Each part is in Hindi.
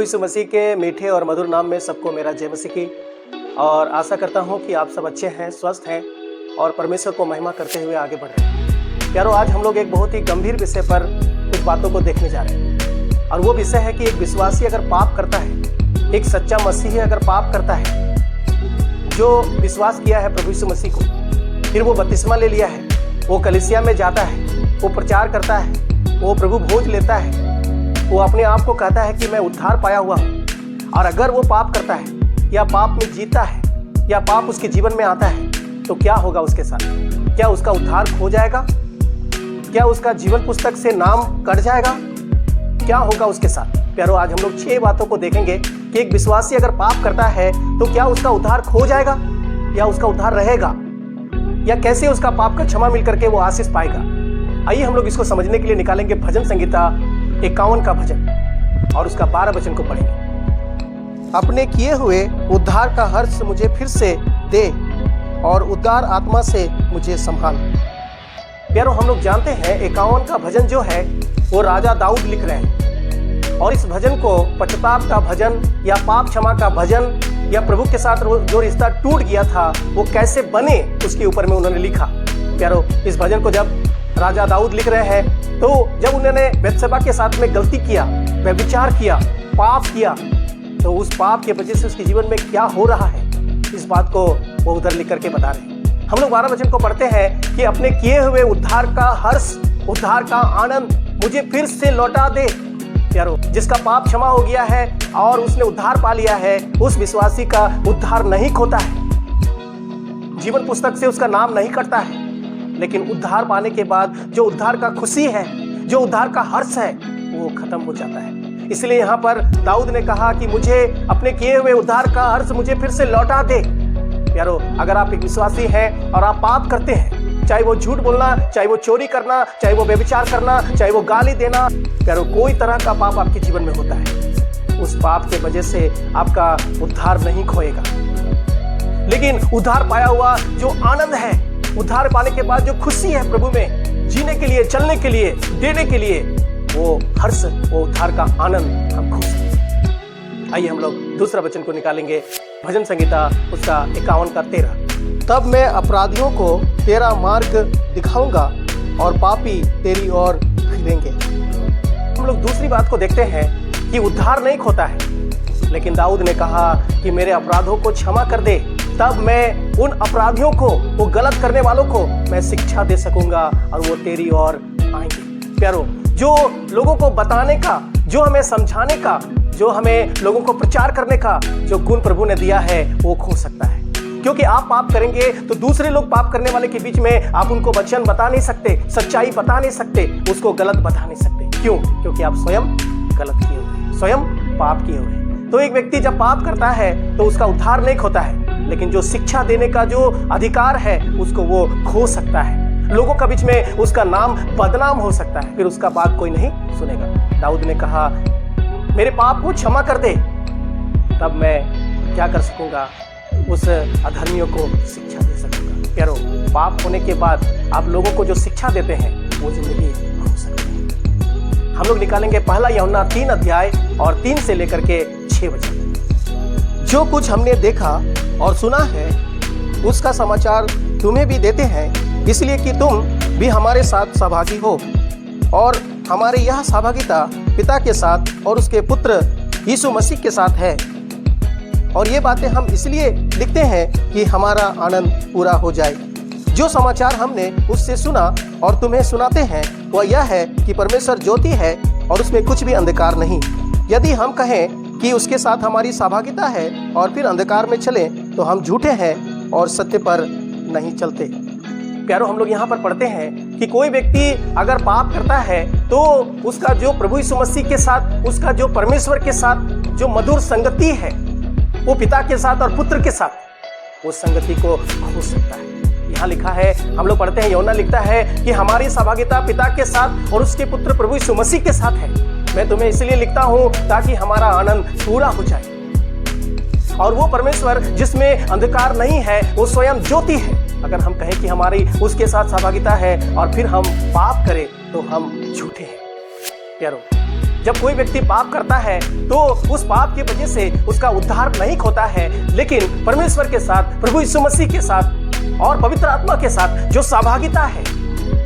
यीशु मसीह के मीठे और मधुर नाम में सबको मेरा जय मसीह की। और आशा करता हूँ कि आप सब अच्छे हैं, स्वस्थ हैं और परमेश्वर को महिमा करते हुए आगे बढ़ रहे हैं। प्यारो, आज हम लोग एक बहुत ही गंभीर विषय पर कुछ बातों को देखने जा रहे हैं और वो विषय है कि एक विश्वासी अगर पाप करता है, एक सच्चा मसीही अगर पाप करता है, जो विश्वास किया है प्रभु यीशु मसीह को, फिर वो बपतिस्मा ले लिया है, वो कलीसिया में जाता है, वो प्रचार करता है, वो प्रभु भोज लेता है, वो अपने आप को कहता है कि मैं उद्धार पाया हुआ हूँ। और अगर वो पाप करता है या पाप में जीता है या पाप उसके जीवन में आता है तो क्या होगा उसके साथ? क्या उसका उद्धार खो जाएगा? क्या उसका जीवन पुस्तक से नाम कट जाएगा? क्या होगा उसके साथ? प्यारो, आज हम लोग 6 बातों को देखेंगे कि एक विश्वासी अगर पाप करता है तो क्या उसका उद्धार खो जाएगा या उसका उद्धार रहेगा, या कैसे उसका पाप का क्षमा मिल करके वो आशीष पाएगा। आइए हम लोग इसको समझने के लिए निकालेंगे भजन संहिता 51 का भजन और उसका 12 वचन को पढ़ेंगे। अपने किए हुए उद्धार का हर्ष मुझे फिर से दे और उद्धार आत्मा से मुझे संभाल। प्यारो, हम लोग जानते हैं 51 का भजन जो है वो राजा दाऊद लिख रहे हैं और इस भजन को पश्चाताप का भजन या पाप क्षमा का भजन या प्रभु के साथ जो रिश्ता टूट गया था वो कैसे बने उसके ऊपर में उन्होंने लिखा। प्यारो, इस भजन को जब राजा दाऊद लिख रहे हैं तो जब उन्होंने बत्शेबा के साथ में गलती किया, व्यभिचार किया, पाप किया, तो उस पाप के वजह से उसके जीवन में क्या हो रहा है, इस बात को वो उधर लिख करके बता रहे हैं। हम लोग 12 वचन को पढ़ते हैं कि अपने किए हुए उद्धार का हर्ष, उद्धार का आनंद मुझे फिर से लौटा दे। प्यारो, जिसका पाप क्षमा हो गया है और उसने उद्धार पा लिया है, उस विश्वासी का उद्धार नहीं खोता है, जीवन पुस्तक से उसका नाम नहीं कटता है, लेकिन उद्धार पाने के बाद जो उद्धार का खुशी है, जो उद्धार का हर्ष है, वो खत्म हो जाता है। इसलिए यहाँ पर दाऊद ने कहा कि मुझे अपने किए हुए उद्धार का हर्ष मुझे फिर से लौटा दे। प्यारो, अगर आप एक विश्वासी हैं और आप पाप करते हैं, चाहे वो झूठ बोलना, चाहे वो चोरी करना, चाहे वो व्यभिचार करना, चाहे वो गाली देना, प्यारो कोई तरह का पाप आपके जीवन में होता है, उस पाप के वजह से आपका उद्धार नहीं खोएगा। लेकिन उद्धार पाया हुआ जो आनंद है, उद्धार पाने के बाद जो खुशी है प्रभु में, जीने के लिए, चलने के लिए, देने के लिए, वो हर्ष, वो उद्धार का आनंद हम खो सकते। आइए हम लोग दूसरा वचन को निकालेंगे, भजन संहिता उसका 51 का 13। तब मैं अपराधियों को तेरा मार्ग दिखाऊंगा और पापी तेरी ओर फिरेंगे। हम लोग दूसरी बात को देखते हैं कि उद्धार नहीं खोता है, लेकिन दाऊद ने कहा कि मेरे अपराधों को क्षमा कर दे, तब मैं उन अपराधियों को, वो गलत करने वालों को मैं शिक्षा दे सकूंगा और वो तेरी ओर आएंगे। प्यारो, जो लोगों को बताने का, जो हमें समझाने का, जो हमें लोगों को प्रचार करने का जो गुण प्रभु ने दिया है वो खो सकता है, क्योंकि आप पाप करेंगे तो दूसरे लोग पाप करने वाले के बीच में आप उनको वचन बता नहीं सकते, सच्चाई बता नहीं सकते, उसको गलत बता नहीं सकते। क्यों? क्योंकि आप स्वयं गलत किए हुए, स्वयं पाप किए हुए। तो एक व्यक्ति जब पाप करता है तो उसका उद्धार नहीं खोता है, लेकिन जो शिक्षा देने का जो अधिकार है उसको वो खो सकता है। लोगों के बीच में उसका नाम बदनाम हो सकता है, फिर उसका बात कोई नहीं सुनेगा। दाऊद ने कहा मेरे पाप को क्षमा कर दे, तब मैं क्या कर सकूंगा, उस अधर्मियों को शिक्षा दे सकूंगा। प्यारो, पाप होने के बाद आप लोगों को जो शिक्षा देते हैं वो जिंदगी हो सकती है। हम लोग निकालेंगे पहला यूहन्ना 3 अध्याय और 3 से लेकर के 6 वचन। जो कुछ हमने देखा और सुना है उसका समाचार तुम्हें भी देते हैं, इसलिए कि तुम भी हमारे साथ सहभागी हो, और हमारी यह सहभागिता पिता के साथ और उसके पुत्र यीशु मसीह के साथ है। और ये बातें हम इसलिए लिखते हैं कि हमारा आनंद पूरा हो जाए। जो समाचार हमने उससे सुना और तुम्हें सुनाते हैं वह यह है कि परमेश्वर ज्योति है और उसमें कुछ भी अंधकार नहीं। यदि हम कहें कि उसके साथ हमारी सहभागिता है और फिर अंधकार में चलें तो हम झूठे हैं और सत्य पर नहीं चलते। प्यारो, हम लोग यहाँ पर पढ़ते हैं कि कोई व्यक्ति अगर पाप करता है तो उसका जो प्रभु यीशु मसीह के साथ, उसका जो परमेश्वर के साथ जो मधुर संगति है, वो पिता के साथ और पुत्र के साथ, वो संगति को खो सकता है। यहाँ लिखा है, हम लोग पढ़ते हैं, यूहन्ना लिखता है कि हमारी सहभागिता पिता के साथ और उसके पुत्र प्रभु यीशु मसीह के साथ है। मैं तुम्हें इसलिए लिखता हूँ ताकि हमारा आनंद पूरा हो जाए। और वो परमेश्वर जिसमें अंधकार नहीं है, वो स्वयं ज्योति है। अगर हम कहें कि हमारी उसके साथ सहभागिता है और फिर हम पाप करें तो हम झूठे हैं। प्यारो, जब कोई व्यक्ति पाप करता है तो उस पाप की वजह से उसका उद्धार नहीं होता है, लेकिन परमेश्वर के साथ, प्रभु यीशु मसीह के साथ और पवित्र आत्मा के साथ जो सहभागिता है,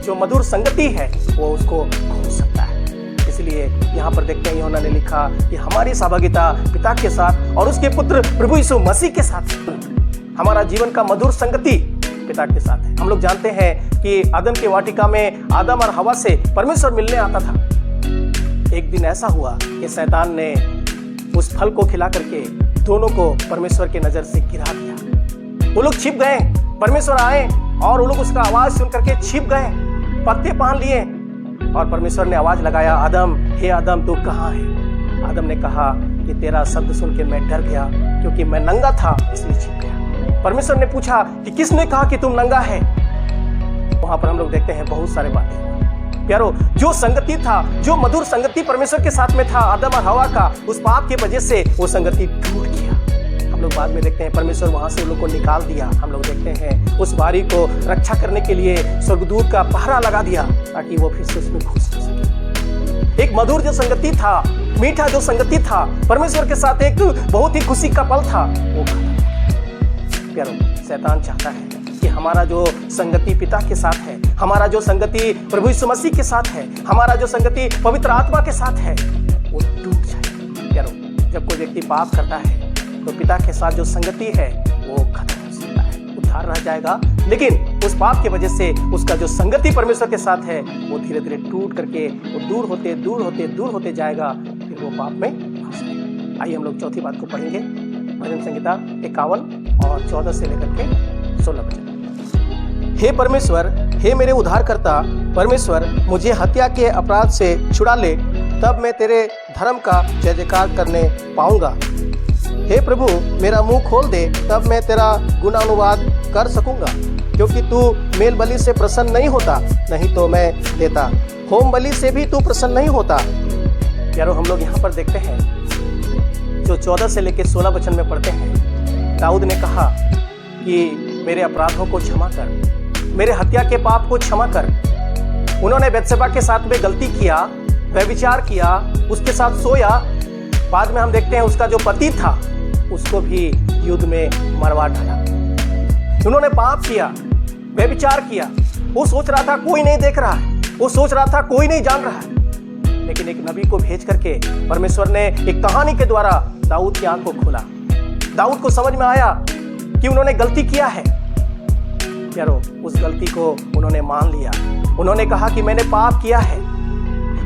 जो मधुर संगति है, वो उसको खो सकता है। इसलिए यहाँ पर देखते हैं यूहन्ना ने लिखा कि हमारी सहभागिता पिता के साथ और उसके पुत्र प्रभु यीशु मसीह के साथ, हमारा जीवन का मधुर संगति पिता के साथ है। हम लोग जानते हैं कि आदम की वाटिका में आदम और हवा से परमेश्वर मिलने आता था। एक दिन ऐसा हुआ कि शैतान ने उस फल को खिला करके दोनों को परमेश्वर की नजर से गिरा दिया। वो लोग छिप गए, परमेश्वर आए और वो लोग उसका आवाज सुन करके छिप गए, पत्ते पहन लिए और परमेश्वर ने आवाज लगाया, आदम, हे आदम, तू कहाँ है? आदम ने कहा कि तेरा शब्द सुन के मैं डर गया, क्योंकि मैं नंगा था इसलिए छिप गया। परमेश्वर ने पूछा कि किसने कहा कि तुम नंगा है? वहां पर हम लोग देखते हैं बहुत सारे बातें। प्यारो, जो संगति था, जो मधुर संगति परमेश्वर के साथ में था आदम और हवा का, उस पाप की वजह से वो संगति टूट गया। हम लोग बाद में देखते हैं परमेश्वर वहां से उन लोगों को निकाल दिया। हम लोग देखते हैं उस बारी को रक्षा करने के लिए स्वर्गदूत का पहरा लगा दिया ताकि वो फिर से उसमें घुस न सके। एक मधुर जो संगति था, मीठा जो संगति था, परमेश्वर के साथ एक बहुत ही खुशी का पल था, वो प्यारो, शैतान चाहता है कि हमारा जो संगति पिता के साथ है, हमारा जो संगति प्रभु यीशु मसीह के साथ है, हमारा जो संगति पवित्र आत्मा के साथ है, वो टूट जाए। प्यारो, जब कोई व्यक्ति पाप करता है तो पिता के साथ जो संगति है वो खत्म हो सकता है, उद्धार रह जाएगा, लेकिन उस पाप की वजह से उसका जो संगति परमेश्वर के साथ है वो धीरे धीरे टूट करके वो दूर होते जाएगा, फिर वो पाप में फंस जाएगा। आइए हम लोग चौथी बात को पढ़ेंगे, भजन संहिता 51 और 14 से लेकर के 16 वचन। हे परमेश्वर, हे मेरे उद्धारकर्ता परमेश्वर, मुझे हत्या के अपराध से छुड़ा ले, तब मैं तेरे धर्म का जय जयकार करने पाऊंगा। हे प्रभु, मेरा मुंह खोल दे, तब मैं तेरा गुणानुवाद कर सकूंगा, क्योंकि तू मेल बलि से प्रसन्न नहीं होता, नहीं तो मैं देता। होम बलि से भी तू प्रसन्न नहीं होता। यारो, हम लोग यहाँ पर देखते हैं जो 14 से लेकर 16 वचन में पढ़ते हैं, दाऊद ने कहा कि मेरे अपराधों को क्षमा कर, मेरे हत्या के पाप को क्षमा कर। उन्होंने बेतशेबा के साथ में गलती किया, व्यभिचार किया, उसके साथ सोया। बाद में हम देखते हैं उसका जो पति था उसको भी युद्ध में मरवा डाला। उन्होंने पाप किया, व्यभिचार किया। वो सोच रहा था कोई नहीं देख रहा है, वो सोच रहा था कोई नहीं जान रहा है, लेकिन एक नबी को भेज करके परमेश्वर ने एक कहानी के द्वारा दाऊद की आंख को खोला। दाऊद को समझ में आया कि उन्होंने गलती किया है। यारो, उस गलती को उन्होंने मान लिया। उन्होंने कहा कि मैंने पाप किया है।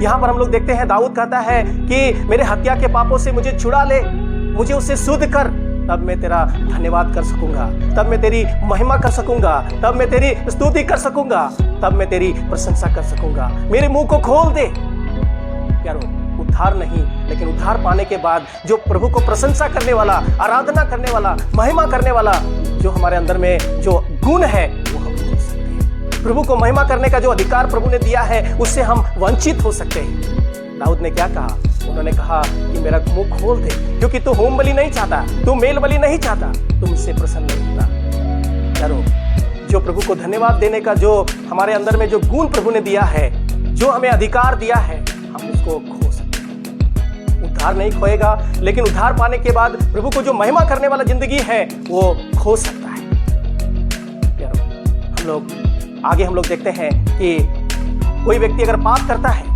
यहाँ पर हम लोग देखते हैं दाऊद कहता है कि मेरे हत्या के पापों से मुझे छुड़ा ले, मुझे उससे शुद्ध कर, तब मैं तेरा धन्यवाद कर सकूंगा, तब मैं तेरी महिमा कर सकूंगा, तब मैं तेरी स्तुति कर सकूंगा, तब मैं तेरी प्रशंसा कर सकूंगा। मेरे मुंह को खोल दे। यारो, उद्धार नहीं, लेकिन उद्धार पाने के बाद जो प्रभु को प्रशंसा करने वाला, आराधना करने वाला, महिमा करने वाला जो हमारे अंदर में जो गुण है वो हम खो सकते हैं। प्रभु को महिमा करने का जो अधिकार प्रभु ने दिया है उससे हम वंचित हो सकते हैं। दाऊद ने क्या कहा? उन्होंने कहा कि मेरा मुंह खोल दे, क्योंकि तू होम बलि नहीं चाहता, तू मेल बलि नहीं चाहता, तू मुझसे प्रसन्न नहीं होता। यारो, जो प्रभु को धन्यवाद देने का जो हमारे अंदर में जो गुण प्रभु ने दिया है, जो हमें अधिकार दिया है, हम उसको खो सकते हैं। उद्धार नहीं खोएगा, लेकिन उद्धार पाने के बाद प्रभु को जो महिमा करने वाला जिंदगी है वो खो सकता है। यारो, हम लोग देखते हैं कि कोई व्यक्ति अगर पाप करता है,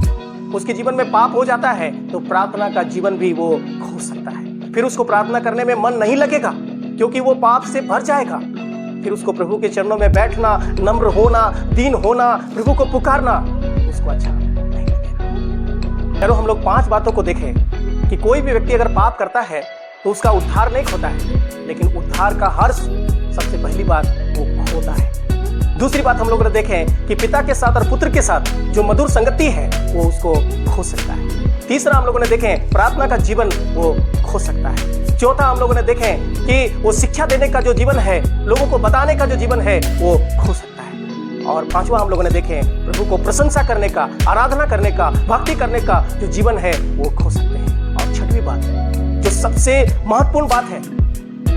उसके जीवन में पाप हो जाता है, तो प्रार्थना का जीवन भी वो खो सकता है। फिर उसको प्रार्थना करने में मन नहीं लगेगा, क्योंकि वो पाप से भर जाएगा। फिर उसको प्रभु के चरणों में बैठना, नम्र होना, दीन होना, प्रभु को पुकारना उसको अच्छा नहीं लगेगा। चलो हम लोग 5 बातों को देखें कि कोई भी व्यक्ति अगर पाप करता है तो उसका उद्धार नहीं होता है, लेकिन उद्धार का हर्ष सबसे पहली बात वो खोता है। दूसरी बात हम लोग देखें कि पिता के साथ और पुत्र के साथ जो मधुर संगति है वो उसको खो सकता है। तीसरा हम लोगों ने देखें प्रार्थना का जीवन वो खो सकता है। चौथा हम लोगों ने देखें कि वो शिक्षा देने का जो जीवन है, लोगों को बताने का जो जीवन है वो खो सकता है। और पांचवा हम लोगों ने देखें प्रभु को प्रशंसा करने का, आराधना करने का, भक्ति करने का जो जीवन है वो खो सकते हैं। और छठवीं बात जो सबसे महत्वपूर्ण बात है,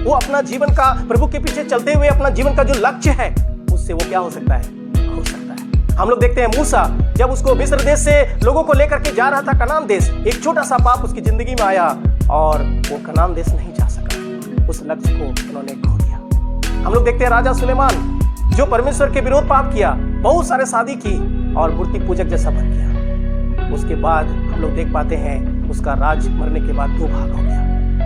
वो अपना जीवन का प्रभु के पीछे चलते हुए अपना जीवन का जो लक्ष्य है उससे वो क्या हो सकता है? खो सकता है। हम लोग देखते हैं मूसा, जब उसको मिस्र देश से लोगों को लेकर के जा रहा था कनान देश, एक छोटा सा पाप उसकी जिंदगी में आया और वो कनान देश नहीं जा सका। उस लक्ष्य को उन्होंने खो दिया। हम लोग देखते हैं राजा सुलेमान, जो परमेश्वर के विरोध पाप किया, बहुत सारे शादी की और मूर्ति पूजक जैसा बन गया। उसके बाद हम लोग देख पाते हैं उसका राज मरने के बाद 2 भाग हो गया,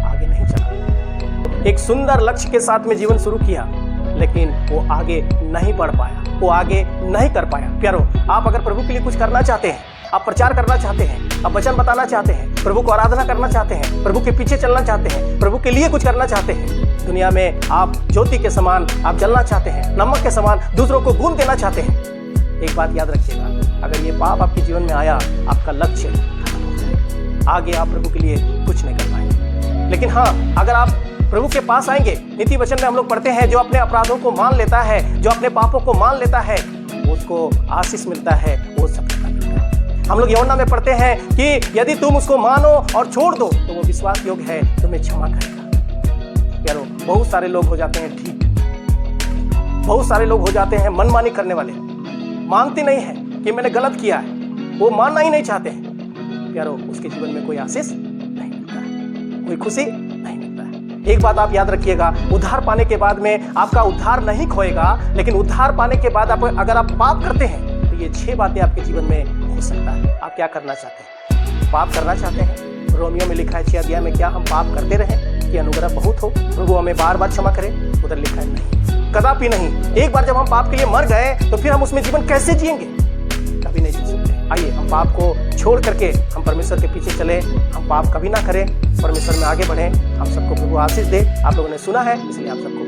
आगे नहीं चला। एक सुंदर लक्ष्य के साथ में जीवन शुरू किया, लेकिन वो आगे नहीं बढ़ पाया, वो आगे नहीं कर पाया। प्यारो, आप अगर प्रभु के लिए कुछ करना चाहते हैं, आप प्रचार करना चाहते हैं, आप वचन बताना चाहते हैं, प्रभु को आराधना करना चाहते हैं, प्रभु के पीछे चलना चाहते हैं, प्रभु के लिए कुछ करना चाहते हैं, दुनिया में आप ज्योति के समान आप जलना चाहते हैं, नमक के समान दूसरों को गुण देना चाहते हैं, एक बात याद रखिएगा, अगर ये पाप आपके जीवन में आया, आपका लक्ष्य खत्म हो जाएगा। आगे आप प्रभु के लिए कुछ नहीं कर पाएंगे। लेकिन हाँ, अगर आप प्रभु के पास आएंगे, नीति वचन में हम लोग पढ़ते हैं, जो अपने अपराधों को मान लेता है, जो अपने पापों को मान लेता है, उसको आशीष मिलता है, वो सफलता मिलता है। हम लोग यूहन्ना में पढ़ते हैं कि यदि तुम उसको मानो और छोड़ दो तो वो विश्वास योग्य है, तुम्हें क्षमा करेगा। यारो, बहुत सारे लोग हो जाते हैं ठीक, बहुत सारे लोग हो जाते हैं मनमानी करने वाले, मानते नहीं है कि मैंने गलत किया है, वो मानना ही नहीं चाहते हैं। यारो, उसके जीवन में कोई आशीष नहीं मिलता है, कोई खुशी नहीं मिलता है। एक बात आप याद रखिएगा, उद्धार पाने के बाद में आपका उद्धार नहीं खोएगा, लेकिन उद्धार पाने के बाद अगर आप पाप करते हैं तो ये 6 बातें आपके जीवन में हो सकता है। आप क्या करना चाहते हैं? पाप करना चाहते हैं? रोमियो में लिखा है 6 अध्याय में, क्या हम पाप करते रहें कि अनुग्रह बहुत हो, प्रभु हमें बार बार क्षमा करे? उधर लिखा है नहीं, कदापि नहीं। एक बार जब हम पाप के लिए मर गए तो फिर हम उसमें जीवन कैसे जिएंगे? कभी नहीं जी सकते। आइए हम पाप को छोड़ करके हम परमेश्वर के पीछे चले, हम पाप कभी ना करें, परमेश्वर में आगे बढ़ें। हम सबको प्रभु आशीष दे। आप लोगों ने सुना है, इसलिए आप सबको